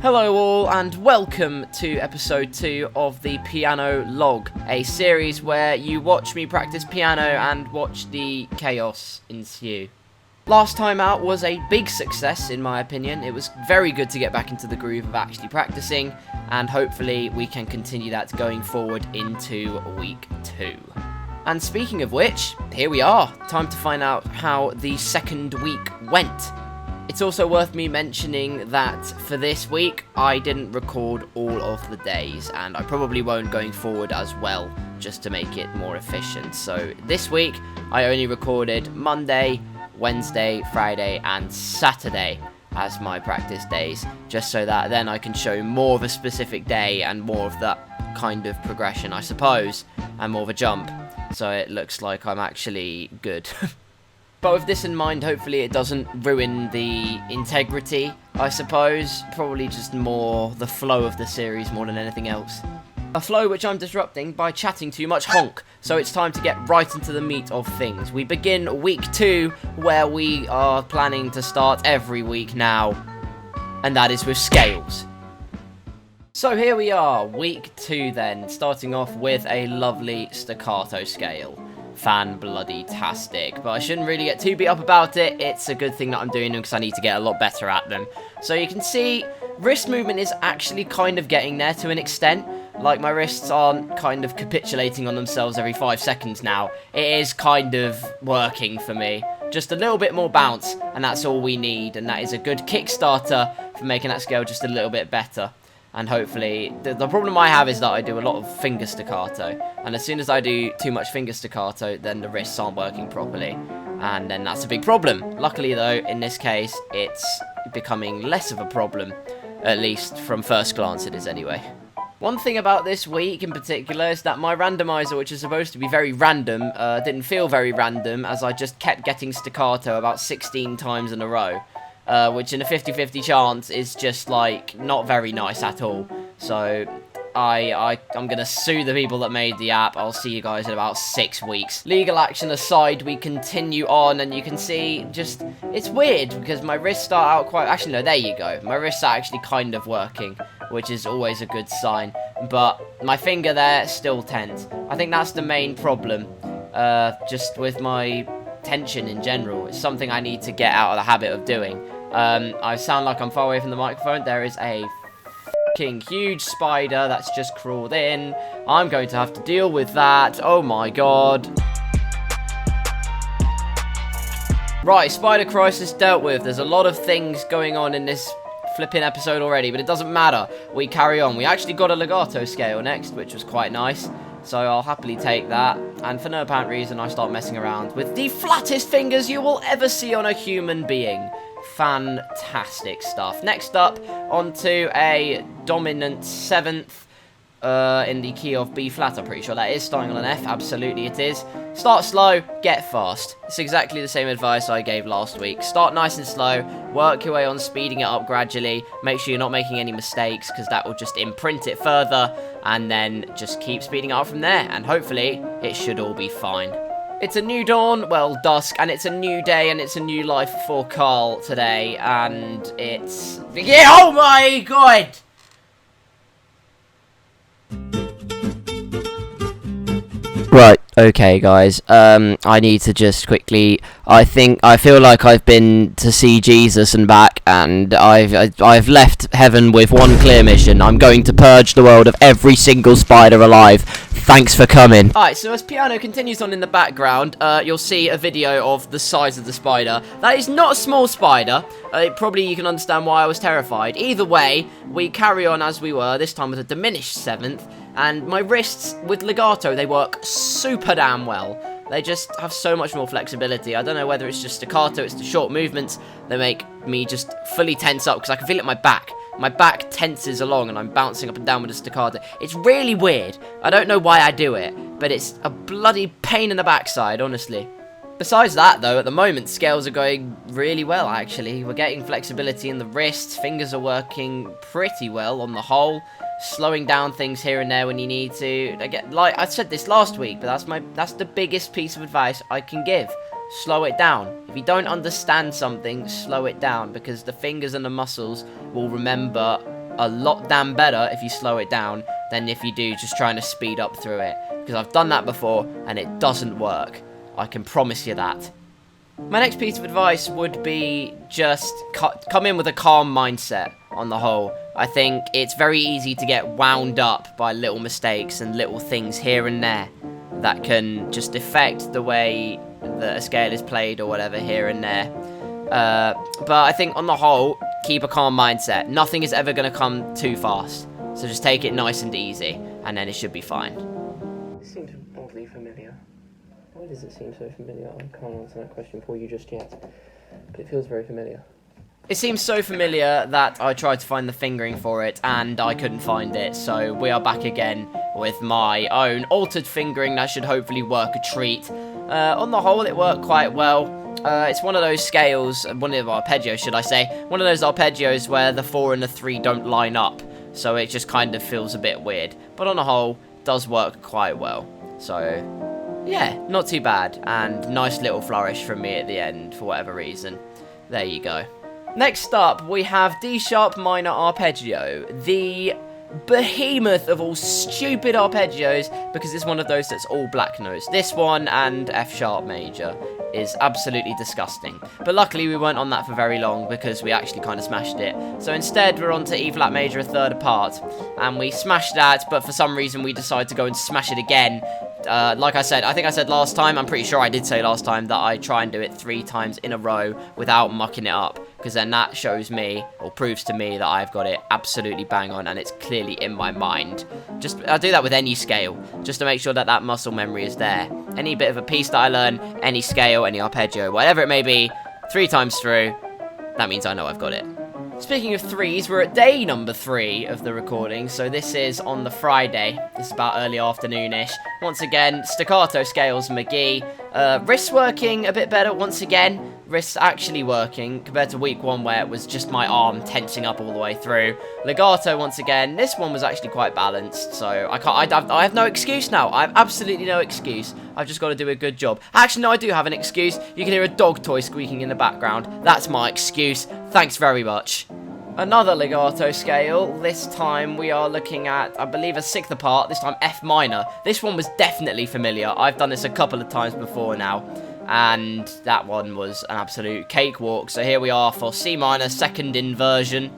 Hello all and welcome to episode 2 of the Piano Log, a series where you watch me practice piano and watch the chaos ensue. Last time out was a big success in my opinion. It was very good to get back into the groove of actually practicing, and hopefully we can continue that going forward into week 2. And speaking of which, here we are, time to find out how the second week went. It's also worth me mentioning that for this week, I didn't record all of the days, and I probably won't going forward as well, just to make it more efficient. So this week, I only recorded Monday, Wednesday, Friday, and Saturday as my practice days, just so that then I can show more of a specific day and more of that kind of progression, I suppose, and more of a jump, so it looks like I'm actually good. But with this in mind, hopefully it doesn't ruin the integrity, I suppose. Probably just more the flow of the series more than anything else. A flow which I'm disrupting by chatting too much honk. So it's time to get right into the meat of things. We begin week 2, where we are planning to start every week now. And that is with scales. So here we are, week 2 then, starting off with a lovely staccato scale. Fan-bloody-tastic, but I shouldn't really get too beat up about it. It's a good thing that I'm doing them because I need to get a lot better at them. So you can see, wrist movement is actually kind of getting there to an extent. Like, my wrists aren't kind of capitulating on themselves every 5 seconds now. It is kind of working for me. Just a little bit more bounce, and that's all we need, and that is a good Kickstarter for making that scale just a little bit better. And hopefully, the problem I have is that I do a lot of finger staccato. And as soon as I do too much finger staccato, then the wrists aren't working properly. And then that's a big problem. Luckily though, in this case, it's becoming less of a problem. At least from first glance it is anyway. One thing about this week in particular is that my randomizer, which is supposed to be very random, didn't feel very random, as I just kept getting staccato about 16 times in a row. Which in a 50-50 chance is just, like, not very nice at all. So, I'm gonna sue the people that made the app. I'll see you guys in about 6 weeks. Legal action aside, we continue on, and you can see, just, it's weird, because my wrists start out quite, actually, no, there you go. My wrists are actually kind of working, which is always a good sign. But my finger there still tense. I think that's the main problem, just with my tension in general. It's something I need to get out of the habit of doing. I sound like I'm far away from the microphone. There is a fucking huge spider that's just crawled in. I'm going to have to deal with that. Oh my god. Right, spider crisis dealt with. There's a lot of things going on in this flipping episode already, but it doesn't matter. We carry on. We actually got a legato scale next, which was quite nice. So I'll happily take that, and for no apparent reason I start messing around with the flattest fingers you will ever see on a human being. Fantastic stuff. Next up, onto a dominant 7th in the key of B flat, I'm pretty sure that is, starting on an F, absolutely it is. Start slow, get fast. It's exactly the same advice I gave last week. Start nice and slow, work your way on speeding it up gradually, make sure you're not making any mistakes, because that will just imprint it further, and then just keep speeding it up from there, and hopefully it should all be fine. It's a new dawn, well, dusk, and it's a new day, and it's a new life for Karl today, and it's... yeah, oh my god! Right, okay guys, I need to just quickly, I feel like I've been to see Jesus and back, and I've left heaven with one clear mission. I'm going to purge the world of every single spider alive. Thanks for coming. Alright, so as piano continues on in the background, you'll see a video of the size of the spider. That is not a small spider. Probably you can understand why I was terrified. Either way, we carry on as we were, this time with a diminished 7th. And my wrists, with legato, they work super damn well. They just have so much more flexibility. I don't know whether it's just staccato, it's the short movements that make me just fully tense up, because I can feel it in my back. My back tenses along and I'm bouncing up and down with a staccato. It's really weird. I don't know why I do it, but it's a bloody pain in the backside, honestly. Besides that, though, at the moment, scales are going really well, actually. We're getting flexibility in the wrists, fingers are working pretty well on the whole. Slowing down things here and there when you need to. Again, like I said this last week, but that's the biggest piece of advice I can give. Slow it down. If you don't understand something, slow it down, because the fingers and the muscles will remember a lot damn better if you slow it down than if you do just trying to speed up through it. Because I've done that before, and it doesn't work. I can promise you that. My next piece of advice would be just come in with a calm mindset on the whole. I think it's very easy to get wound up by little mistakes and little things here and there that can just affect the way that a scale is played or whatever here and there. But I think on the whole, keep a calm mindset. Nothing is ever going to come too fast. So just take it nice and easy, and then it should be fine. It seems oddly familiar. Why does it seem so familiar? I can't answer that question for you just yet. But it feels very familiar. It seems so familiar that I tried to find the fingering for it, and I couldn't find it. So we are back again with my own altered fingering that should hopefully work a treat. On the whole, it worked quite well. It's one of those scales, one of the arpeggios, should I say, one of those arpeggios where the 4 and the 3 don't line up, so it just kind of feels a bit weird. But on the whole, does work quite well. So, yeah, not too bad, and nice little flourish from me at the end, for whatever reason. There you go. Next up, we have D sharp minor arpeggio, the behemoth of all stupid arpeggios, because it's one of those that's all black notes. This one and F sharp major is absolutely disgusting, but luckily we weren't on that for very long because we actually kind of smashed it. So instead we're on to E flat major a third apart, and we smashed that, but for some reason we decided to go and smash it again. Like I said, I think I said last time, I'm pretty sure I did say last time, that I try and do it 3 times in a row without mucking it up, because then that shows me, or proves to me, that I've got it absolutely bang on, and it's clearly in my mind. I do that with any scale, just to make sure that that muscle memory is there. Any bit of a piece that I learn, any scale, any arpeggio, whatever it may be, 3 times through, that means I know I've got it. Speaking of 3s, we're at day number 3 of the recording, so this is on the Friday. This is about early afternoon-ish. Once again, staccato scales, McGee. Wrists working a bit better once again. Wrists actually working compared to week 1 where it was just my arm tensing up all the way through. Legato once again. This one was actually quite balanced, so I have no excuse now. I have absolutely no excuse. I've just got to do a good job. Actually, no, I do have an excuse. You can hear a dog toy squeaking in the background. That's my excuse. Thanks very much. Another legato scale. This time we are looking at, I believe, a 6th apart. This time F minor. This one was definitely familiar. I've done this a couple of times before now, and that one was an absolute cakewalk. So here we are for C minor, 2nd inversion.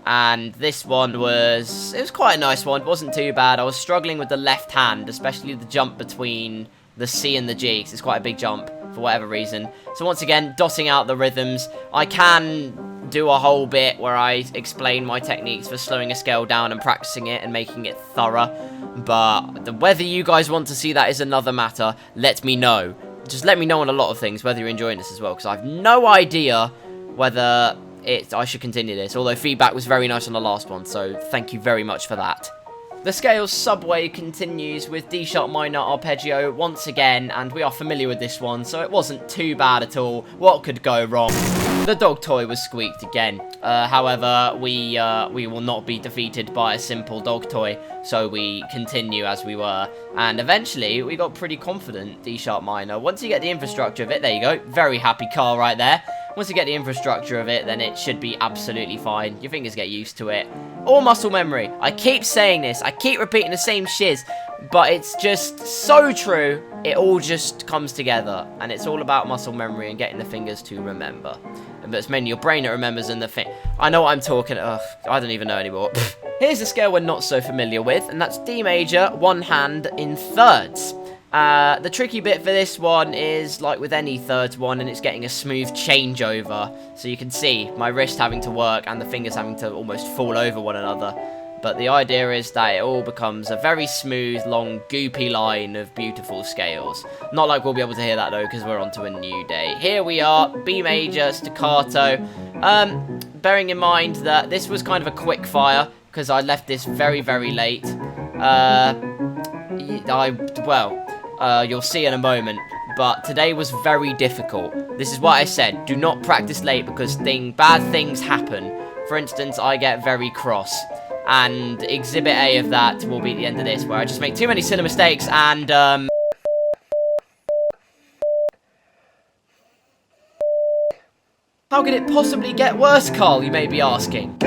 And this one was quite a nice one. It wasn't too bad. I was struggling with the left hand, especially the jump between the C and the G, because it's quite a big jump for whatever reason. So once again, dotting out the rhythms. I can do a whole bit where I explain my techniques for slowing a scale down and practicing it and making it thorough, but whether you guys want to see that is another matter. Let me know. Just let me know on a lot of things, whether you're enjoying this as well, because I have no idea whether I should continue this, although feedback was very nice on the last one, so thank you very much for that. The scale's subway continues with D sharp minor arpeggio once again, and we are familiar with this one, so it wasn't too bad at all. What could go wrong? The dog toy was squeaked again. However, we will not be defeated by a simple dog toy, so we continue as we were. And eventually, we got pretty confident, D sharp minor. Once you get the infrastructure of it, there you go. Very happy Carl right there. Once you get the infrastructure of it, then it should be absolutely fine. Your fingers get used to it. All muscle memory. I keep saying this. I keep repeating the same shiz. But it's just so true. It all just comes together. And it's all about muscle memory and getting the fingers to remember. But it's mainly your brain that remembers and the I know what I'm talking. Ugh, I don't even know anymore. Here's a scale we're not so familiar with. And that's D major, 1 hand in thirds. The tricky bit for this one is, like with any thirds one, and it's getting a smooth changeover. So you can see my wrist having to work and the fingers having to almost fall over one another. But the idea is that it all becomes a very smooth, long, goopy line of beautiful scales. Not like we'll be able to hear that though, because we're on to a new day. Here we are, B major, staccato. Bearing in mind that this was kind of a quick fire, because I left this very, very late. You'll see in a moment, but today was very difficult. This is what I said, do not practice late because bad things happen. For instance, I get very cross, and exhibit A of that will be the end of this, where I just make too many silly mistakes, and how could it possibly get worse, Carl, you may be asking?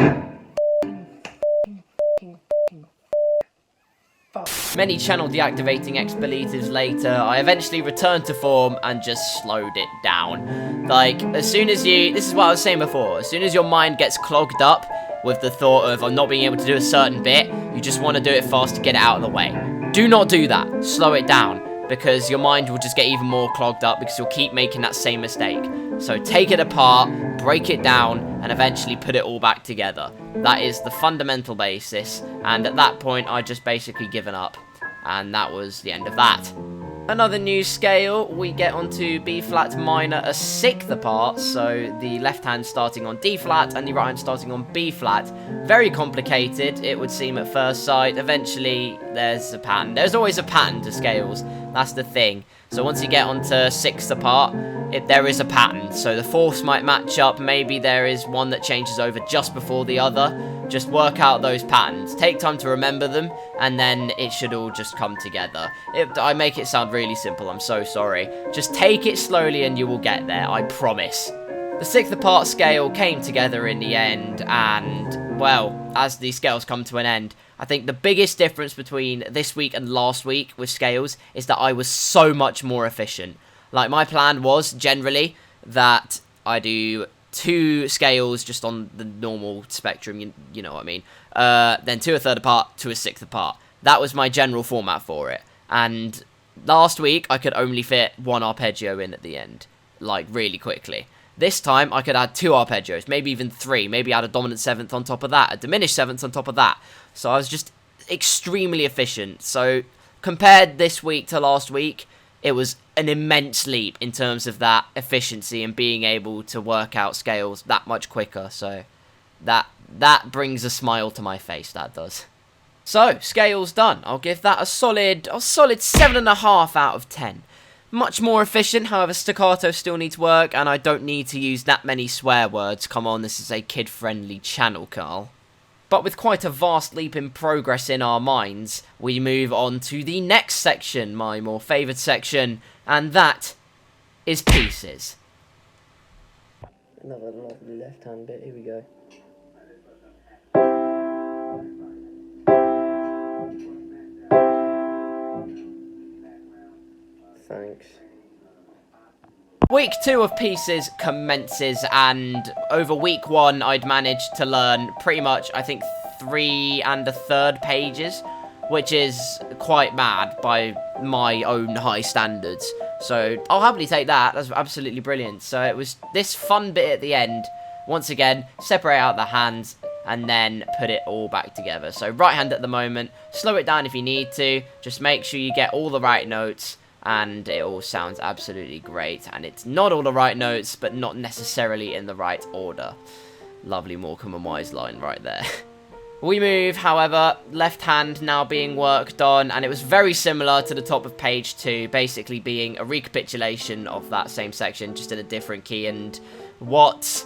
Many channel deactivating expletives later, I eventually returned to form and just slowed it down. Like, as soon as this is what I was saying before, as soon as your mind gets clogged up with the thought of, I'm not being able to do a certain bit, you just want to do it fast to get it out of the way. Do not do that. Slow it down, because your mind will just get even more clogged up because you'll keep making that same mistake. So take it apart, break it down, and eventually put it all back together. That is the fundamental basis, and at that point, I just basically given up. And that was the end of that. Another new scale, we get onto B flat minor a sixth apart, so the left hand starting on D flat and the right hand starting on B flat. Very complicated, it would seem at first sight. Eventually, there's a pattern. There's always a pattern to scales, that's the thing. So once you get onto sixth apart, there is a pattern. So the fourths might match up, maybe there is one that changes over just before the other. Just work out those patterns. Take time to remember them, and then it should all just come together. I make it sound really simple, I'm so sorry. Just take it slowly and you will get there, I promise. The sixth apart scale came together in the end, and, well, as the scales come to an end, I think the biggest difference between this week and last week with scales is that I was so much more efficient. Like, my plan was, generally, that I do 2 scales just on the normal spectrum, you know what I mean, then 2 a third apart, 2 a sixth apart. That was my general format for it, and last week I could only fit 1 arpeggio in at the end, like, really quickly. This time I could add 2 arpeggios, maybe even 3, maybe add a dominant 7th on top of that, a diminished 7th on top of that, so I was just extremely efficient. So compared this week to last week, it was an immense leap in terms of that efficiency and being able to work out scales that much quicker. So that brings a smile to my face, that does. So, scales done. I'll give that a solid 7.5 out of 10. Much more efficient, however staccato still needs work, and I don't need to use that many swear words. Come on, this is a kid-friendly channel, Karl. But with quite a vast leap in progress in our minds, we move on to the next section, my more favoured section, and that is pieces. Another lovely left-hand bit, here we go. Thanks. Week 2 of pieces commences, and over week 1 I'd managed to learn pretty much, I think, 3 1/3 pages, which is quite mad by my own high standards. So I'll happily take that. That's absolutely brilliant. So it was this fun bit at the end. Once again, separate out the hands and then put it all back together. So right hand at the moment, slow it down if you need to. Just make sure you get all the right notes, and it all sounds absolutely great. And it's not all the right notes, but not necessarily in the right order. Lovely Morecambe and Wise line right there. We move, however, left hand now being worked on, and it was very similar to the top of page 2, basically being a recapitulation of that same section, just in a different key. And what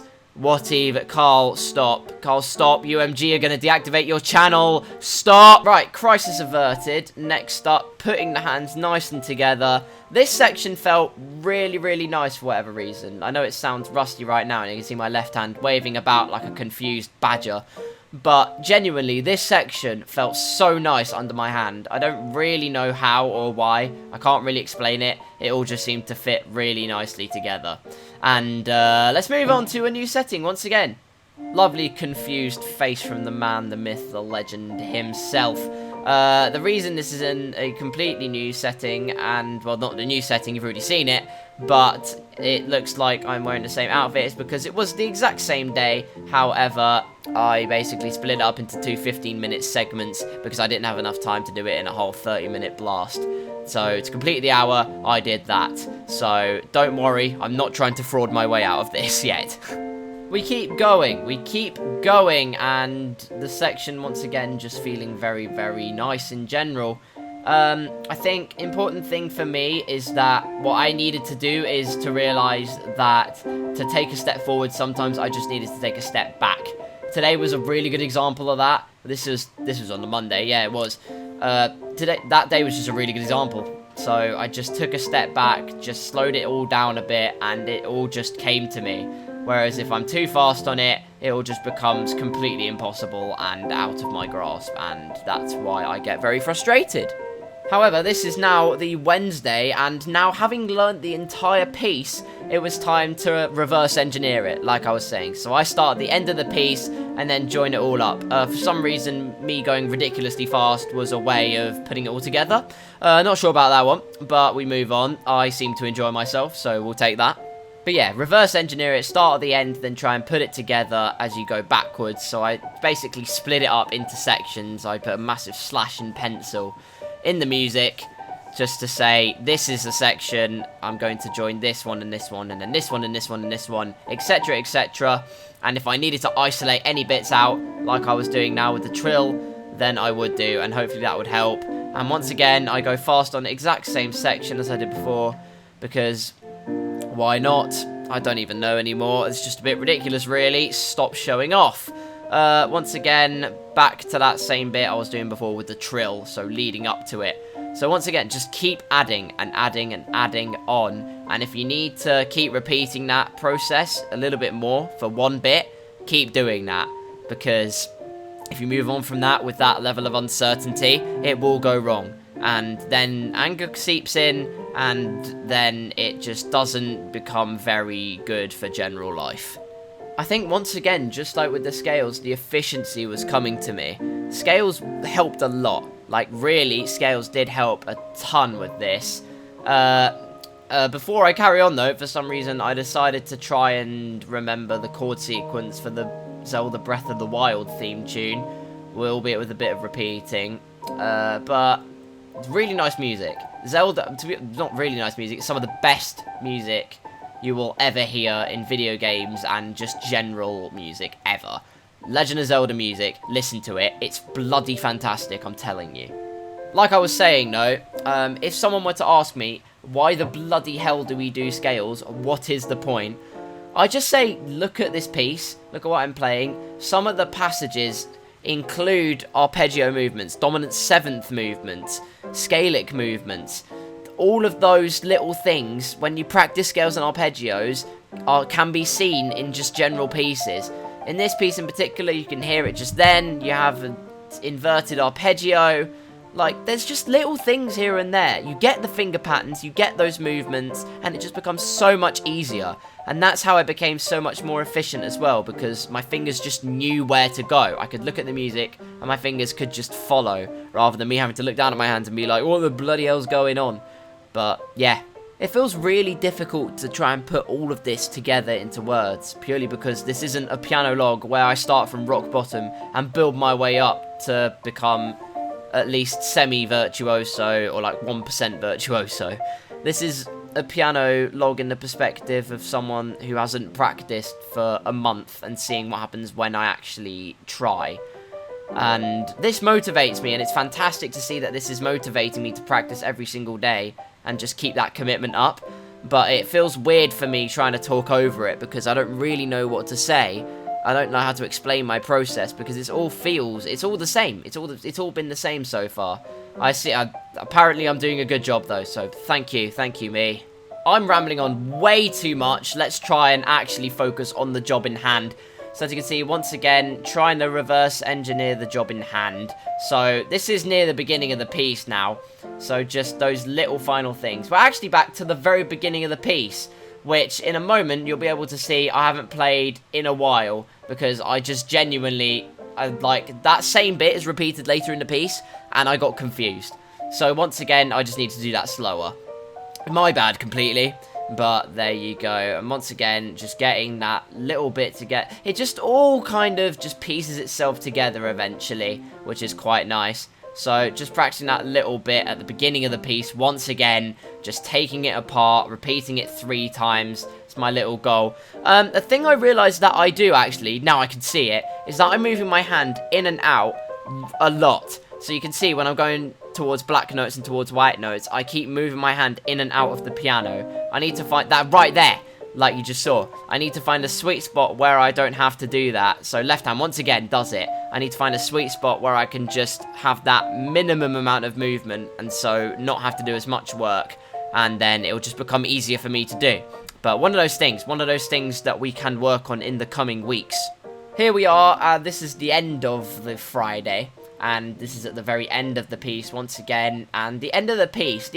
Eve, Karl, stop. Karl, stop. UMG are going to deactivate your channel. Stop. Right, crisis averted. Next up, putting the hands nice and together. This section felt really, really nice for whatever reason. I know it sounds rusty right now, and you can see my left hand waving about like a confused badger. But genuinely, this section felt so nice under my hand. I don't really know how or why. I can't really explain it. It all just seemed to fit really nicely together. And let's move on to a new setting once again. Lovely confused face from the man, the myth, the legend himself. The reason this is in a completely new setting, and, well, not the new setting, you've already seen it, but it looks like I'm wearing the same outfit, is because it was the exact same day. However, I basically split it up into 2 15-minute segments because I didn't have enough time to do it in a whole 30-minute blast. So to complete the hour, I did that. So don't worry, I'm not trying to fraud my way out of this yet. We keep going, and the section, once again, just feeling very, very nice in general. I think important thing for me is that what I needed to do is to realise that to take a step forward, sometimes I just needed to take a step back. Today was a really good example of that. This was on the Monday, yeah, it was. That day was just a really good example. So I just took a step back, just slowed it all down a bit, and it all just came to me. Whereas if I'm too fast on it, it all just becomes completely impossible and out of my grasp, and that's why I get very frustrated. However, this is now the Wednesday, and now having learnt the entire piece, it was time to reverse engineer it, like I was saying. So I start at the end of the piece, and then join it all up. For some reason, me going ridiculously fast was a way of putting it all together. Not sure about that one, but we move on. I seem to enjoy myself, so we'll take that. But yeah, reverse engineer it, start at the end, then try and put it together as you go backwards. So I basically split it up into sections. I put a massive slash in pencil in the music, just to say, this is the section, I'm going to join this one, and this one, and then this one, and this one, and this one, etc, etc. And if I needed to isolate any bits out, like I was doing now with the trill, then I would do, and hopefully that would help. And once again, I go fast on the exact same section as I did before, because why not? I don't even know anymore. It's just a bit ridiculous, really. Stop showing off. Once again, back to that same bit I was doing before with the trill, so leading up to it. So once again, just keep adding and adding and adding on. And if you need to keep repeating that process a little bit more for one bit, keep doing that. Because if you move on from that with that level of uncertainty, it will go wrong. And then anger seeps in, and then it just doesn't become very good for general life. I think once again, just like with the scales, the efficiency was coming to me. Scales helped a lot. Like, really, scales did help a ton with this. Before I carry on, though, for some reason, I decided to try and remember the chord sequence for the Zelda Breath of the Wild theme tune, albeit with a bit of repeating. But really nice music. Zelda, not really nice music, some of the best music you will ever hear in video games and just general music ever. Legend of Zelda music, listen to it, it's bloody fantastic, I'm telling you. Like I was saying though, if someone were to ask me, why the bloody hell do we do scales, what is the point? I just say, look at this piece, look at what I'm playing, some of the passages include arpeggio movements, dominant seventh movements, scalic movements. All of those little things, when you practice scales and arpeggios, can be seen in just general pieces. In this piece in particular, you can hear it just then. You have an inverted arpeggio. Like, there's just little things here and there. You get the finger patterns, you get those movements, and it just becomes so much easier. And that's how I became so much more efficient as well, because my fingers just knew where to go. I could look at the music, and my fingers could just follow, rather than me having to look down at my hands and be like, what the bloody hell's going on? But, yeah, it feels really difficult to try and put all of this together into words, purely because this isn't a piano log where I start from rock bottom and build my way up to become at least semi-virtuoso, or like 1% virtuoso. This is a piano log in the perspective of someone who hasn't practiced for a month and seeing what happens when I actually try. And this motivates me, and it's fantastic to see that this is motivating me to practice every single day and just keep that commitment up. But it feels weird for me trying to talk over it, because I don't really know what to say. I don't know how to explain my process, because it's all the same. It's all been the same so far. Apparently I'm doing a good job though, so thank you me. I'm rambling on way too much. Let's try and actually focus on the job in hand. So as you can see, once again, trying to reverse engineer the job in hand. So this is near the beginning of the piece now. So just those little final things. We're actually back to the very beginning of the piece, which in a moment you'll be able to see I haven't played in a while, because I just genuinely, like, that same bit is repeated later in the piece, and I got confused. So once again, I just need to do that slower. My bad completely. But there you go, and once again, just getting that little bit to get, it just all kind of just pieces itself together eventually, which is quite nice. So just practicing that little bit at the beginning of the piece, once again, just taking it apart, repeating it 3 times, it's my little goal. The thing I realised that I do actually, now I can see it, is that I'm moving my hand in and out a lot. So you can see when I'm going towards black notes and towards white notes, I keep moving my hand in and out of the piano. I need to find that right there, like you just saw. I need to find a sweet spot where I don't have to do that. So left hand, once again, does it. I need to find a sweet spot where I can just have that minimum amount of movement, and so not have to do as much work, and then it'll just become easier for me to do. But one of those things that we can work on in the coming weeks. Here we are, this is the end of the Friday. And this is at the very end of the piece once again. And the end of the piece,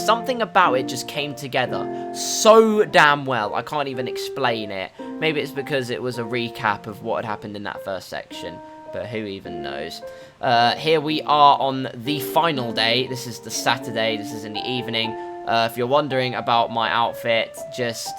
something about it just came together so damn well. I can't even explain it. Maybe it's because it was a recap of what had happened in that first section. But who even knows? Here we are on the final day. This is the Saturday. This is in the evening. If you're wondering about my outfit, just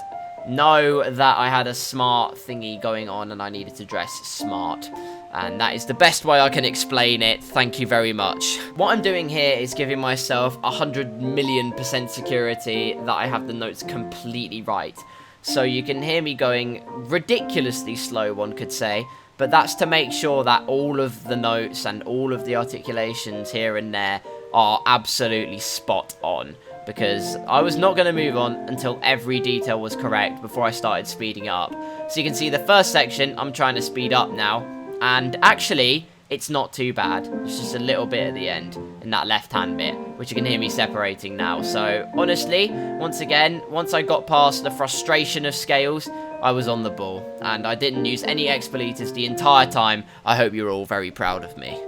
know that I had a smart thingy going on and I needed to dress smart. And that is the best way I can explain it. Thank you very much. What I'm doing here is giving myself 100,000,000% security that I have the notes completely right. So you can hear me going ridiculously slow, one could say. But that's to make sure that all of the notes and all of the articulations here and there are absolutely spot on. Because I was not going to move on until every detail was correct before I started speeding up. So you can see the first section, I'm trying to speed up now. And actually, it's not too bad. It's just a little bit at the end, in that left-hand bit, which you can hear me separating now. So, honestly, once again, once I got past the frustration of scales, I was on the ball. And I didn't use any expletives the entire time. I hope you're all very proud of me.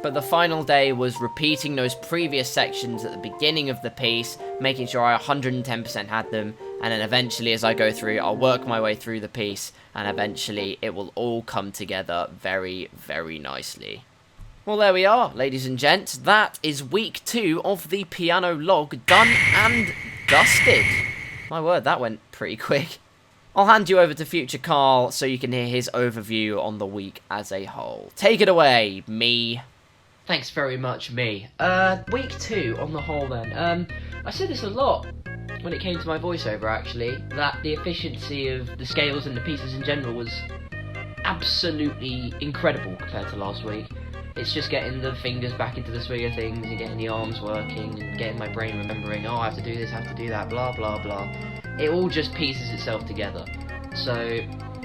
But the final day was repeating those previous sections at the beginning of the piece, making sure I 110% had them, and then eventually as I go through, I'll work my way through the piece, and eventually it will all come together very, very nicely. Well, there we are, ladies and gents. That is week 2 of the piano log done and dusted. My word, that went pretty quick. I'll hand you over to future Karl so you can hear his overview on the week as a whole. Take it away, me. Thanks very much, me. Week 2 on the whole then. I said this a lot when it came to my voiceover, actually, that the efficiency of the scales and the pieces in general was absolutely incredible compared to last week. It's just getting the fingers back into the swing of things and getting the arms working and getting my brain remembering, oh, I have to do this, I have to do that, blah, blah, blah. It all just pieces itself together. So,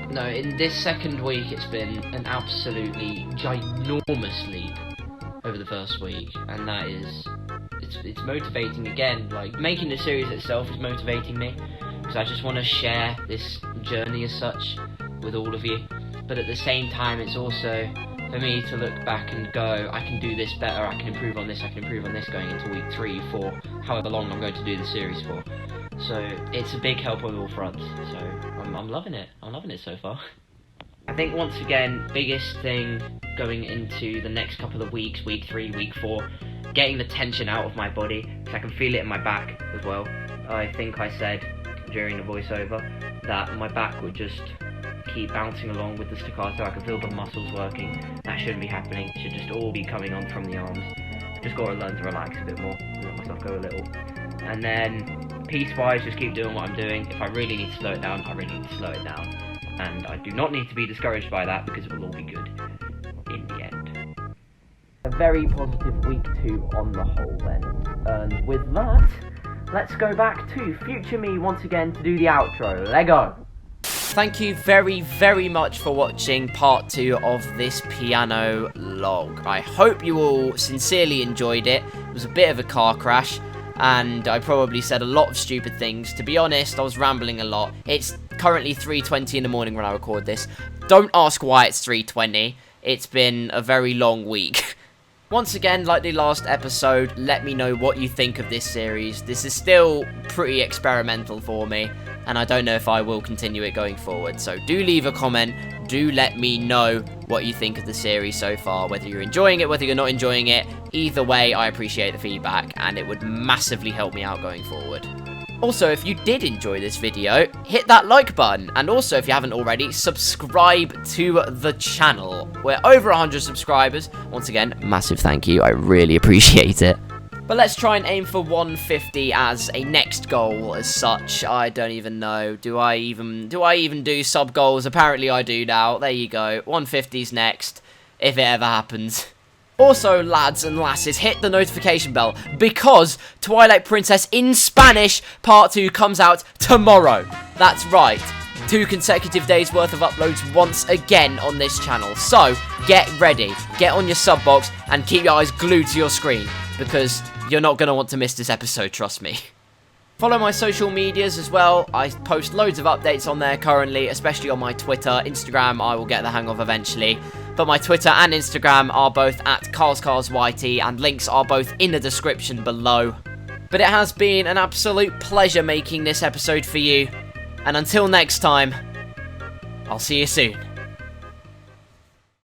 no, in this second week, it's been an absolutely ginormous leap over the first week, and that is, it's motivating again. Like, making the series itself is motivating me, because I just want to share this journey as such with all of you, but at the same time it's also for me to look back and go, I can do this better, I can improve on this, I can improve on this going into week 3, 4, however long I'm going to do the series for. So it's a big help on all fronts, so I'm loving it so far. I think once again, biggest thing going into the next couple of weeks, week 3, week 4, getting the tension out of my body, because I can feel it in my back as well. I think I said during the voiceover that my back would just keep bouncing along with the staccato. I can feel the muscles working. That shouldn't be happening. It should just all be coming on from the arms. Just got to learn to relax a bit more, let myself go a little. And then, piece-wise, just keep doing what I'm doing. If I really need to slow it down, I really need to slow it down. And I do not need to be discouraged by that, because it will all be good in the end. A very positive week 2 on the whole then. And with that, let's go back to future me once again to do the outro. Lego! Thank you very, very much for watching part 2 of this piano log. I hope you all sincerely enjoyed it. It was a bit of a car crash, and I probably said a lot of stupid things. To be honest, I was rambling a lot. It's currently 3:20 in the morning when I record this. Don't ask why it's 3:20. It's been a very long week. Once again, like the last episode, let me know what you think of this series. This is still pretty experimental for me, and I don't know if I will continue it going forward. So do leave a comment. Do let me know what you think of the series so far, whether you're enjoying it, whether you're not enjoying it. Either way, I appreciate the feedback, and it would massively help me out going forward. Also, if you did enjoy this video, hit that like button, and also, if you haven't already, subscribe to the channel. We're over 100 subscribers. Once again, massive thank you. I really appreciate it. But let's try and aim for 150 as a next goal as such. I don't even know. Do I even do sub goals? Apparently I do now. There you go. 150's next, if it ever happens. Also, lads and lasses, hit the notification bell, because Twilight Princess in Spanish Part 2 comes out tomorrow. That's right. 2 consecutive days worth of uploads once again on this channel. So, get ready. Get on your sub box and keep your eyes glued to your screen, because you're not going to want to miss this episode, trust me. Follow my social medias as well. I post loads of updates on there currently, especially on my Twitter. Instagram I will get the hang of eventually. but my Twitter and Instagram are both at KarlsCarsYT, and links are both in the description below. But it has been an absolute pleasure making this episode for you, and until next time, I'll see you soon.